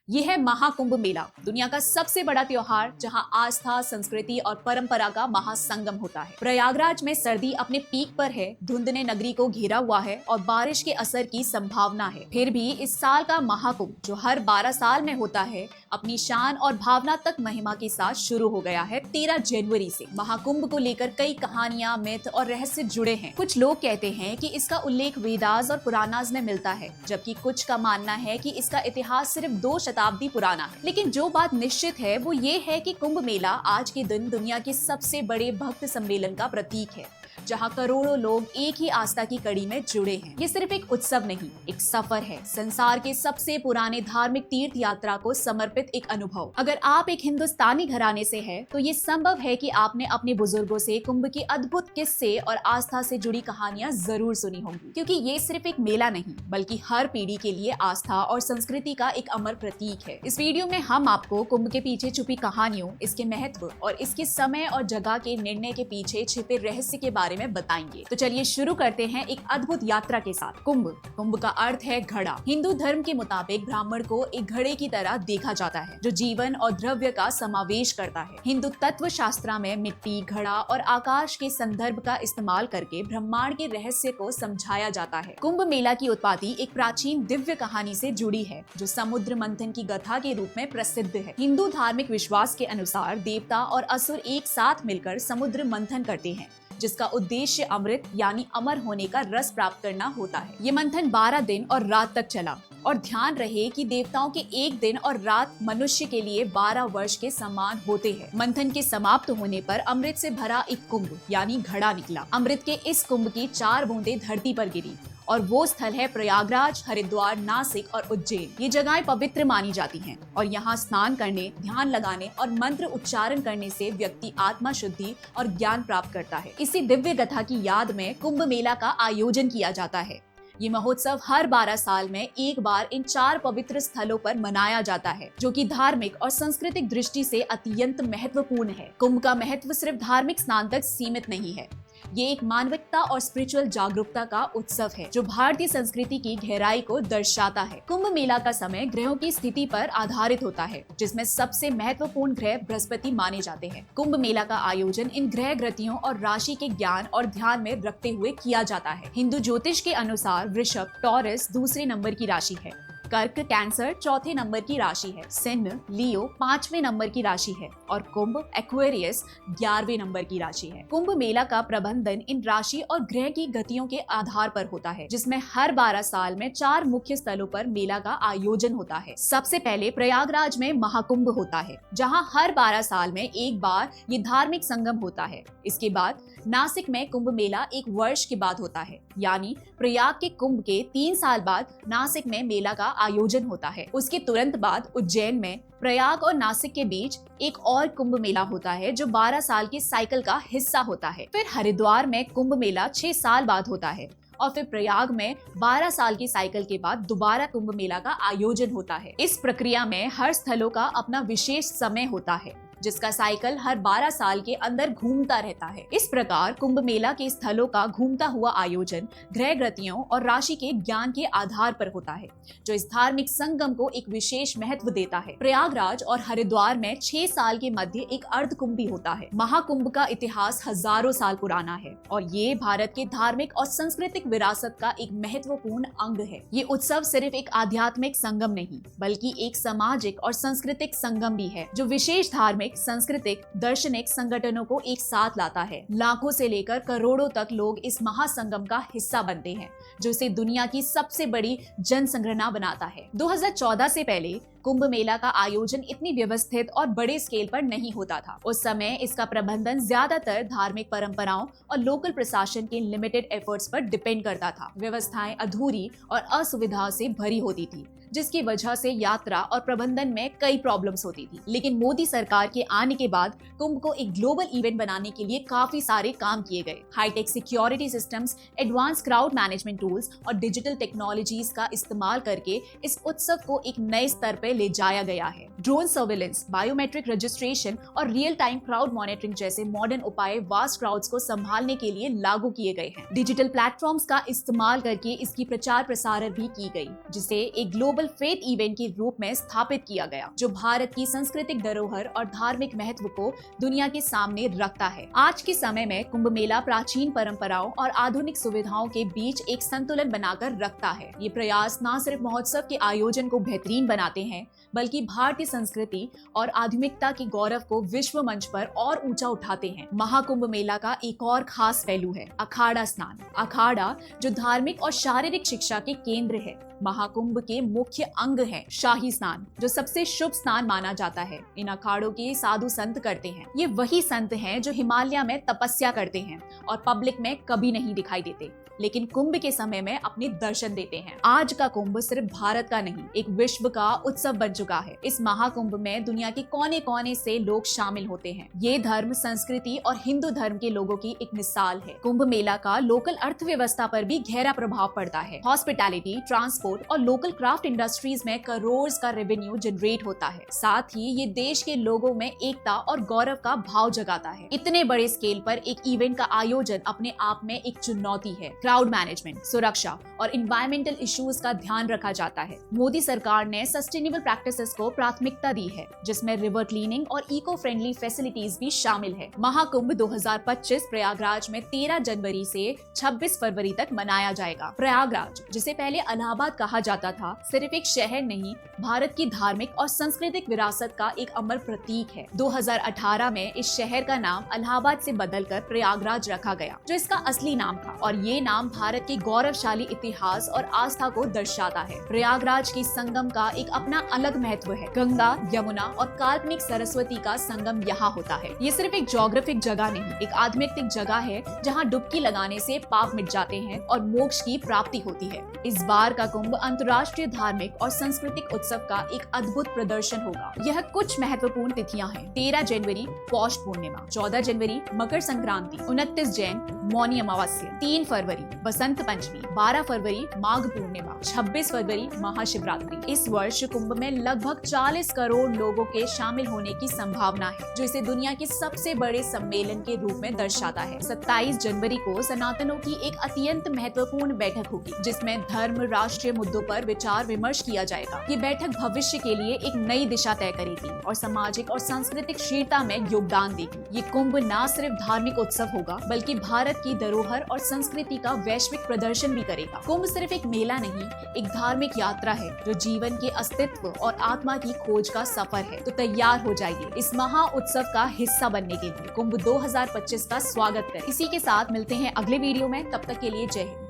ये है महाकुंभ मेला, दुनिया का सबसे बड़ा त्योहार जहां आस्था, संस्कृति और परंपरा का महासंगम होता है। प्रयागराज में सर्दी अपने पीक पर है, धुंध ने नगरी को घेरा हुआ है और बारिश के असर की संभावना है। फिर भी इस साल का महाकुंभ, जो हर 12 साल में होता है, अपनी शान और भावनात्मक महिमा के साथ शुरू हो गया है 13 जनवरी से। महाकुंभ को लेकर कई कहानियां, मिथ और रहस्य जुड़े हैं। कुछ लोग कहते हैं कि इसका उल्लेख वेदास और पुराणास में मिलता है, जबकि कुछ का मानना है कि इसका इतिहास सिर्फ 2 शताब्दी पुराना है। लेकिन जो बात निश्चित है वो ये है कि कुंभ मेला आज के दिन दुनिया के सबसे बड़े भक्त सम्मेलन का प्रतीक है, जहां करोड़ों लोग एक ही आस्था की कड़ी में जुड़े हैं। ये सिर्फ एक उत्सव नहीं, एक सफर है, संसार के सबसे पुराने धार्मिक तीर्थ यात्रा को समर्पित एक अनुभव। अगर आप एक हिंदुस्तानी घराने से हैं, तो ये संभव है कि आपने अपने बुजुर्गों से कुंभ के अद्भुत किस्से और आस्था से जुड़ी कहानियां जरूर सुनी होंगी, क्योंकि ये सिर्फ एक मेला नहीं, बल्कि हर पीढ़ी के लिए आस्था और संस्कृति का एक अमर प्रतीक है। इस वीडियो में हम आपको कुंभ के पीछे छुपी कहानियों, इसके महत्व और इसके समय और जगह के निर्णय के पीछे छिपे रहस्य के बारे में बताएंगे। तो चलिए शुरू करते हैं एक अद्भुत यात्रा के साथ। कुंभ का अर्थ है घड़ा। हिंदू धर्म के मुताबिक ब्राह्मण को एक घड़े की तरह देखा जाता है, जो जीवन और द्रव्य का समावेश करता है। हिंदू तत्व शास्त्र में मिट्टी, घड़ा और आकाश के संदर्भ का इस्तेमाल करके ब्रह्मांड के रहस्य को समझाया जाता है। कुंभ मेला की उत्पत्ति एक प्राचीन दिव्य कहानी से जुड़ी है, जो समुद्र मंथन की गाथा के रूप में प्रसिद्ध है। हिंदू धार्मिक विश्वास के अनुसार देवता और असुर एक साथ मिलकर समुद्र मंथन करते हैं, जिसका उद्देश्य अमृत यानी अमर होने का रस प्राप्त करना होता है। ये मंथन 12 दिन और रात तक चला, और ध्यान रहे कि देवताओं के एक दिन और रात मनुष्य के लिए 12 वर्ष के समान होते हैं। मंथन के समाप्त होने पर अमृत से भरा एक कुंभ यानी घड़ा निकला। अमृत के इस कुंभ की 4 बूंदें धरती पर गिरी, और वो स्थल है प्रयागराज, हरिद्वार, नासिक और उज्जैन। ये जगहें पवित्र मानी जाती हैं, और यहाँ स्नान करने, ध्यान लगाने और मंत्र उच्चारण करने से व्यक्ति आत्मा शुद्धि और ज्ञान प्राप्त करता है। इसी दिव्य गाथा की याद में कुंभ मेला का आयोजन किया जाता है। ये महोत्सव हर 12 साल में एक बार इन 4 पवित्र स्थलों पर मनाया जाता है, जो कि धार्मिक और सांस्कृतिक दृष्टि से अत्यंत महत्वपूर्ण है। कुंभ का महत्व सिर्फ धार्मिक स्नान तक सीमित नहीं है। ये एक मानविकता और स्पिरिचुअल जागरूकता का उत्सव है, जो भारतीय संस्कृति की गहराई को दर्शाता है। कुंभ मेला का समय ग्रहों की स्थिति पर आधारित होता है, जिसमें सबसे महत्वपूर्ण ग्रह बृहस्पति माने जाते हैं। कुंभ मेला का आयोजन इन ग्रह गतियों और राशि के ज्ञान और ध्यान में रखते हुए किया जाता है। हिंदू ज्योतिष के अनुसार वृषभ, टॉरस दूसरे नंबर की राशि है, कर्क, कैंसर चौथे नंबर की राशि है, सिंह, लियो 5वें नंबर की राशि है, और कुंभ, एक्वेरियस 11वें नंबर की राशि है। कुंभ मेला का प्रबंधन इन राशि और ग्रह की गतियों के आधार पर होता है, जिसमें हर 12 साल में 4 मुख्य स्थलों पर मेला का आयोजन होता है। सबसे पहले प्रयागराज में महाकुंभ होता है, जहां हर 12 साल में एक बार ये धार्मिक संगम होता है। इसके बाद नासिक में कुंभ मेला 1 वर्ष के बाद होता है, यानी प्रयाग के कुंभ के 3 साल बाद नासिक में मेला का आयोजन होता है। उसके तुरंत बाद उज्जैन में प्रयाग और नासिक के बीच एक और कुंभ मेला होता है, जो 12 साल के साइकिल का हिस्सा होता है। फिर हरिद्वार में कुंभ मेला 6 साल बाद होता है, और फिर प्रयाग में 12 साल की साइकिल के बाद दोबारा कुंभ मेला का आयोजन होता है। इस प्रक्रिया में हर स्थलों का अपना विशेष समय होता है, जिसका साइकिल हर 12 साल के अंदर घूमता रहता है। इस प्रकार कुंभ मेला के स्थलों का घूमता हुआ आयोजन ग्रह गतियों और राशि के ज्ञान के आधार पर होता है, जो इस धार्मिक संगम को एक विशेष महत्व देता है। प्रयागराज और हरिद्वार में 6 साल के मध्य एक अर्ध कुंभ भी होता है। महाकुंभ का इतिहास हजारों साल पुराना है, और ये भारत के धार्मिक और सांस्कृतिक विरासत का एक महत्वपूर्ण अंग है। ये उत्सव सिर्फ एक आध्यात्मिक संगम नहीं, बल्कि एक सामाजिक और सांस्कृतिक संगम भी है, जो विशेष धार्मिक, सांस्कृतिक, दार्शनिक संगठनों को एक साथ लाता है। लाखों से लेकर करोड़ों तक लोग इस महासंगम का हिस्सा बनते हैं, जो इसे दुनिया की सबसे बड़ी जन संगणना बनाता है। 2014 से पहले कुंभ मेला का आयोजन इतनी व्यवस्थित और बड़े स्केल पर नहीं होता था। उस समय इसका प्रबंधन ज्यादातर धार्मिक परंपराओं और लोकल प्रशासन के लिमिटेड एफर्ट्स पर डिपेंड करता था। व्यवस्थाएं अधूरी और असुविधा से भरी होती थी, जिसकी वजह से यात्रा और प्रबंधन में कई प्रॉब्लम्स होती थी। लेकिन मोदी सरकार के आने के बाद कुंभ को एक ग्लोबल इवेंट बनाने के लिए काफी सारे काम किए गए। High tech security systems, advance crowd management tools और डिजिटल टेक्नोलॉजीज का इस्तेमाल करके इस उत्सव को एक नए स्तर पर ले जाया गया है। ड्रोन सर्विलेंस, बायोमेट्रिक रजिस्ट्रेशन और रियल टाइम क्राउड मॉनिटरिंग जैसे मॉडर्न उपाय वास्ट क्राउड्स को संभालने के लिए लागू किए गए हैं। डिजिटल प्लेटफॉर्म्स का इस्तेमाल करके इसकी प्रचार प्रसार भी की गई, जिसे एक ग्लोबल फेथ इवेंट के रूप में स्थापित किया गया, जो भारत की सांस्कृतिक धरोहर और धार्मिक महत्व को दुनिया के सामने रखता है। आज के समय में कुंभ मेला प्राचीन परंपराओं और आधुनिक सुविधाओं के बीच एक संतुलन बनाकर रखता है। ये प्रयास न सिर्फ महोत्सव के आयोजन को बेहतरीन बनाते हैं, बल्कि भारतीय संस्कृति और आधुनिकता के गौरव को विश्व मंच पर और ऊंचा उठाते हैं। महाकुंभ मेला का एक और खास पहलू है अखाड़ा स्नान। अखाड़ा जो धार्मिक और शारीरिक शिक्षा के केंद्र है, महाकुंभ के मुख्य अंग है शाही स्नान, जो सबसे शुभ स्नान माना जाता है। इन अखाड़ों के साधु संत करते हैं। ये वही संत हैं जो हिमालय में तपस्या करते हैं और पब्लिक में कभी नहीं दिखाई देते, लेकिन कुंभ के समय में अपने दर्शन देते हैं। आज का कुंभ सिर्फ भारत का नहीं, एक विश्व का उत्सव बन चुका है। इस महाकुंभ में दुनिया के कोने कोने से लोग शामिल होते हैं। ये धर्म, संस्कृति और हिंदू धर्म के लोगों की एक मिसाल है। कुंभ मेला का लोकल अर्थव्यवस्था पर भी गहरा प्रभाव पड़ता है। हॉस्पिटैलिटी, ट्रांसपोर्ट और लोकल क्राफ्ट इंडस्ट्रीज में करोड़ का रेवेन्यू जनरेट होता है। साथ ही ये देश के लोगों में एकता और गौरव का भाव जगाता है। इतने बड़े स्केल पर एक इवेंट का आयोजन अपने आप में एक चुनौती है। क्राउड मैनेजमेंट, सुरक्षा और इन्वायरमेंटल इश्यूज का ध्यान रखा जाता है। मोदी सरकार ने सस्टेनेबल प्रैक्टिसेस को प्राथमिकता दी है, जिसमें रिवर क्लीनिंग और इको फ्रेंडली फैसिलिटीज भी शामिल है। महाकुंभ 2025 प्रयागराज में 13 जनवरी से 26 फरवरी तक मनाया जाएगा। प्रयागराज, जिसे पहले इलाहाबाद कहा जाता था, सिर्फ एक शहर नहीं, भारत की धार्मिक और सांस्कृतिक विरासत का एक अमर प्रतीक है। 2018 में इस शहर का नाम इलाहाबाद से बदलकर प्रयागराज रखा गया, जो इसका असली नाम था, और ये नाम भारत के गौरवशाली इतिहास और आस्था को दर्शाता है। प्रयागराज की संगम का एक अपना अलग महत्व है। गंगा, यमुना और काल्पनिक सरस्वती का संगम यहाँ होता है। ये सिर्फ एक ज्योग्राफिक जगह नहीं, एक आध्यात्मिक जगह है जहाँ डुबकी लगाने से पाप मिट जाते हैं और मोक्ष की प्राप्ति होती है। इस बार का कुंभ अंतर्राष्ट्रीय धार्मिक और सांस्कृतिक उत्सव का एक अद्भुत प्रदर्शन होगा। यह कुछ महत्वपूर्ण तिथियां हैं। 13 जनवरी पौष पूर्णिमा, 14 जनवरी मकर संक्रांति, 29 जैन मौनी अमावस्या, 3 फरवरी बसंत पंचमी, 12 फरवरी माघ पूर्णिमा, 26 फरवरी महाशिवरात्रि। इस वर्ष कुंभ में लगभग 40 करोड़ लोगों के शामिल होने की संभावना है, जो इसे दुनिया के सबसे बड़े सम्मेलन के रूप में दर्शाता है। 27 जनवरी को सनातनों की एक अत्यंत महत्वपूर्ण बैठक होगी, जिसमें धर्म, राष्ट्रीय मुद्दों पर विचार विमर्श किया जाएगा। ये बैठक भविष्य के लिए एक नई दिशा तय करेगी और सामाजिक और सांस्कृतिक स्थिरता में योगदान देगी। ये कुंभ न सिर्फ धार्मिक उत्सव होगा, बल्कि भारत की धरोहर और संस्कृति का वैश्विक प्रदर्शन भी करेगा। कुंभ सिर्फ एक मेला नहीं, एक धार्मिक यात्रा है, जो जीवन के अस्तित्व और आत्मा की खोज का सफर है। तो तैयार हो जाइए इस महा उत्सव का हिस्सा बनने के लिए। कुंभ 2025 का स्वागत करें। इसी के साथ मिलते हैं अगले वीडियो में। तब तक के लिए जय हिंद।